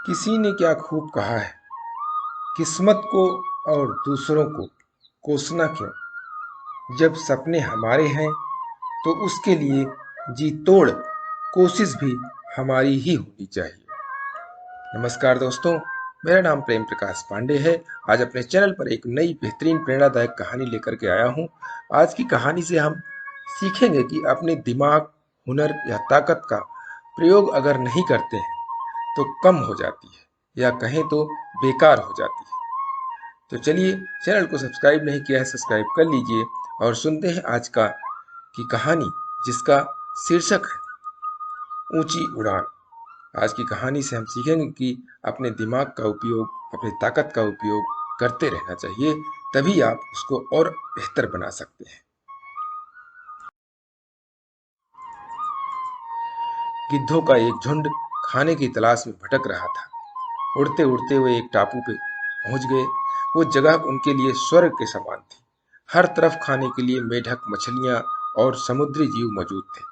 किसी ने क्या खूब कहा है, किस्मत को और दूसरों को कोसना क्यों। जब सपने हमारे हैं तो उसके लिए जी तोड़ कोशिश भी हमारी ही होनी चाहिए। नमस्कार दोस्तों, मेरा नाम प्रेम प्रकाश पांडे है। आज अपने चैनल पर एक नई बेहतरीन प्रेरणादायक कहानी लेकर के आया हूँ। आज की कहानी से हम सीखेंगे कि अपने दिमाग, हुनर या ताकत का प्रयोग अगर नहीं करते हैं तो कम हो जाती है, या कहें तो बेकार हो जाती है। तो चलिए, चैनल को सब्सक्राइब नहीं किया है, सब्सक्राइब कर लीजिए और सुनते हैं आज की कहानी, जिसका शीर्षक है ऊंची उड़ान। आज की कहानी से हम सीखेंगे कि अपने दिमाग का उपयोग, अपनी ताकत का उपयोग करते रहना चाहिए, तभी आप उसको और बेहतर बना सकते हैं। गिद्धों का एक झुंड खाने की तलाश में भटक रहा था। उड़ते उड़ते वे एक टापू पे पहुंच गए। वो जगह उनके लिए स्वर्ग के समान थी। हर तरफ खाने के लिए मेढक, मछलियां और समुद्री जीव मौजूद थे।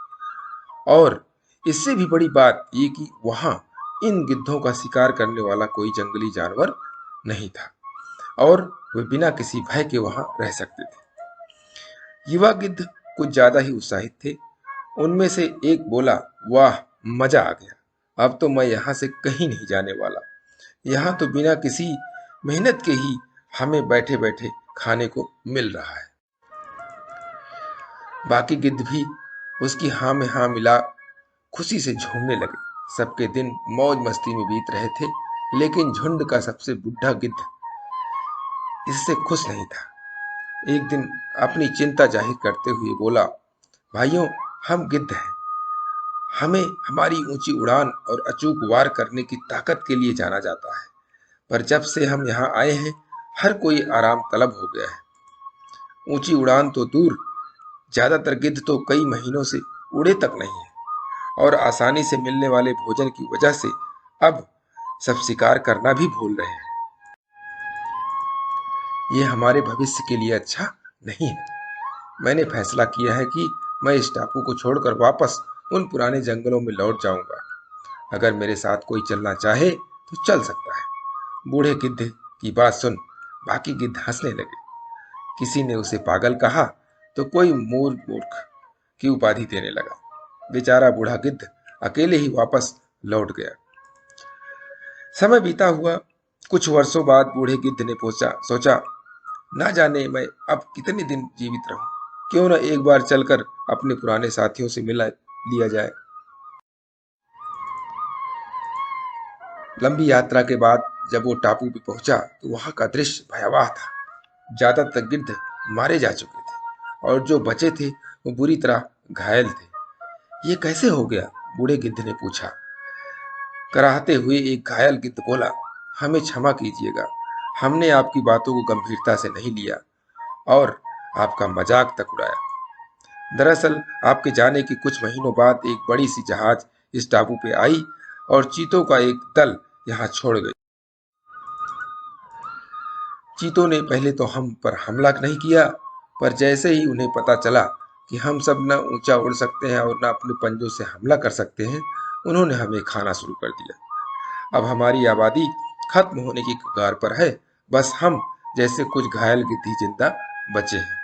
और इससे भी बड़ी बात ये कि वहां इन गिद्धों का शिकार करने वाला कोई जंगली जानवर नहीं था, और वे बिना किसी भय के वहां रह सकते थे। युवा गिद्ध कुछ ज्यादा ही उत्साहित थे। उनमें से एक बोला, वाह, मजा आ गया। अब तो मैं यहाँ से कहीं नहीं जाने वाला। यहाँ तो बिना किसी मेहनत के ही हमें बैठे बैठे खाने को मिल रहा है। बाकी गिद्ध भी उसकी हाँ में हाँ मिला खुशी से झूमने लगे। सबके दिन मौज मस्ती में बीत रहे थे, लेकिन झुंड का सबसे बुढ़ा गिद्ध इससे खुश नहीं था। एक दिन अपनी चिंता जाहिर करते हुए बोला, भाइयों, हम गिद्ध हैं। हमें हमारी ऊंची उड़ान और अचूक वार करने की ताकत के लिए जाना जाता है, पर जब से हम यहाँ आए हैं, हर कोई आराम तलब हो गया है। ऊंची उड़ान तो दूर, ज्यादातर गिद्ध तो कई महीनों से उड़े तक नहीं है, और आसानी से मिलने वाले भोजन की वजह से अब सब शिकार करना भी भूल रहे हैं। ये हमारे भविष्य के लिए अच्छा नहीं है। मैंने फैसला किया है कि मैं इस टापू को छोड़कर वापस उन पुराने जंगलों में लौट जाऊंगा। अगर मेरे साथ कोई चलना चाहे तो चल सकता है। बूढ़े गिद्ध की बात सुन बाकी गिद्ध हंसने लगे। किसी ने उसे पागल कहा तो कोई मूर्ख की उपाधि देने लगा। बेचारा बूढ़ा गिद्ध अकेले ही वापस लौट गया। समय बीता हुआ। कुछ वर्षों बाद बूढ़े गिद्ध ने सोचा, ना जाने मैं अब कितने दिन जीवित रहूं। क्यों न एक बार चलकर अपने पुराने साथियों से मिला लिया जाए। लंबी यात्रा के बाद जब वो टापू पे पहुंचा तो वहां का दृश्य भयावह था। ज्यादातर गिद्ध मारे जा चुके थे, और जो बचे थे वो बुरी तरह घायल थे। ये कैसे हो गया? बूढ़े गिद्ध ने पूछा। कराहते हुए एक घायल गिद्ध बोला, हमें क्षमा कीजिएगा, हमने आपकी बातों को गंभीरता से नहीं लिया और आपका मजाक तक उड़ाया। दरअसल आपके जाने के कुछ महीनों बाद एक बड़ी सी जहाज इस टापू पे आई और चीतों का एक दल यहाँ छोड़ गई। चीतों ने पहले तो हम पर हमला नहीं किया, पर जैसे ही उन्हें पता चला कि हम सब न ऊंचा उड़ सकते हैं और न अपने पंजों से हमला कर सकते हैं, उन्होंने हमें खाना शुरू कर दिया। अब हमारी आबादी खत्म होने की कगार पर है। बस हम जैसे कुछ घायल गिद्ध ही जिंदा बचे हैं।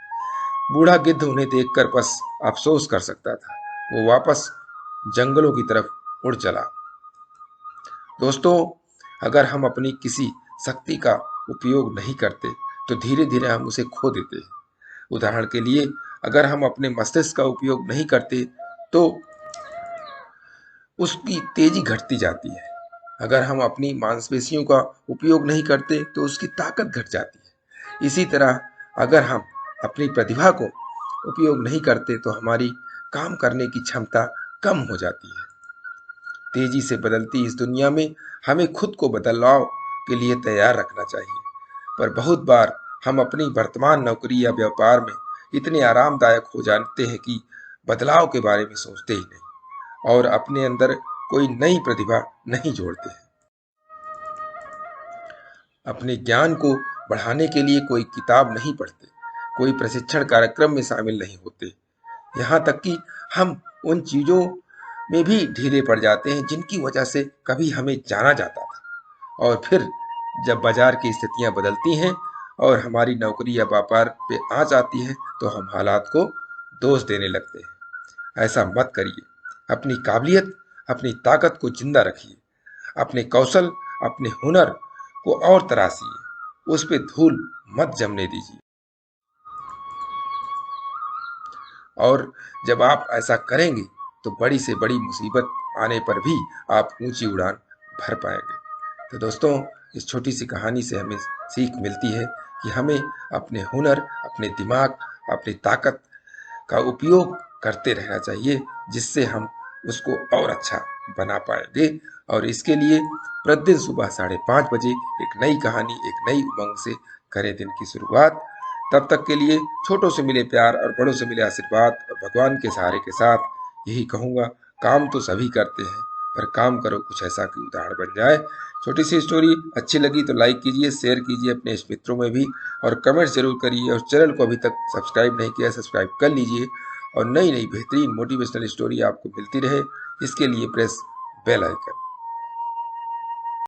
बूढ़ा गिद्ध उन्हें देखकर बस अफसोस कर सकता था। वो वापस जंगलों की तरफ उड़ चला। दोस्तों, अगर हम अपनी किसी शक्ति का उपयोग नहीं करते तो धीरे धीरे हम उसे खो देते हैं। उदाहरण के लिए, अगर हम अपने मस्तिष्क का उपयोग नहीं करते तो उसकी तेजी घटती जाती है। अगर हम अपनी मांसपेशियों का उपयोग नहीं करते तो उसकी ताकत घट जाती है। इसी तरह अगर हम अपनी प्रतिभा को उपयोग नहीं करते तो हमारी काम करने की क्षमता कम हो जाती है। तेजी से बदलती इस दुनिया में हमें खुद को बदलाव के लिए तैयार रखना चाहिए, पर बहुत बार हम अपनी वर्तमान नौकरी या व्यापार में इतने आरामदायक हो जाते हैं कि बदलाव के बारे में सोचते ही नहीं और अपने अंदर कोई नई प्रतिभा नहीं जोड़ते हैं। अपने ज्ञान को बढ़ाने के लिए कोई किताब नहीं पढ़ते, कोई प्रशिक्षण कार्यक्रम में शामिल नहीं होते। यहाँ तक कि हम उन चीजों में भी ढीले पड़ जाते हैं जिनकी वजह से कभी हमें जाना जाता था। और फिर जब बाजार की स्थितियां बदलती हैं और हमारी नौकरी या व्यापार पे आंच आती है तो हम हालात को दोष देने लगते हैं। ऐसा मत करिए। अपनी काबिलियत, अपनी ताकत को जिंदा रखिए। अपने कौशल, अपने हुनर को और तराशिए। उस पे धूल मत जमने दीजिए। और जब आप ऐसा करेंगे तो बड़ी से बड़ी मुसीबत आने पर भी आप ऊंची उड़ान भर पाएंगे। तो दोस्तों, इस छोटी सी कहानी से हमें सीख मिलती है कि हमें अपने हुनर, अपने दिमाग, अपनी ताकत का उपयोग करते रहना चाहिए, जिससे हम उसको और अच्छा बना पाएंगे। और इसके लिए प्रतिदिन सुबह 5:30 बजे एक नई कहानी, एक नई उमंग से करें दिन की शुरुआत। तब तक के लिए छोटों से मिले प्यार और बड़ों से मिले आशीर्वाद और भगवान के सहारे के साथ यही कहूँगा, काम तो सभी करते हैं, पर काम करो कुछ ऐसा कि उदाहरण बन जाए। छोटी सी स्टोरी अच्छी लगी तो लाइक कीजिए, शेयर कीजिए अपने मित्रों में भी, और कमेंट्स जरूर करिए। और चैनल को अभी तक सब्सक्राइब नहीं किया, सब्सक्राइब कर लीजिए। और नई नई बेहतरीन मोटिवेशनल स्टोरी आपको मिलती रहे, इसके लिए प्रेस बेल आइकन।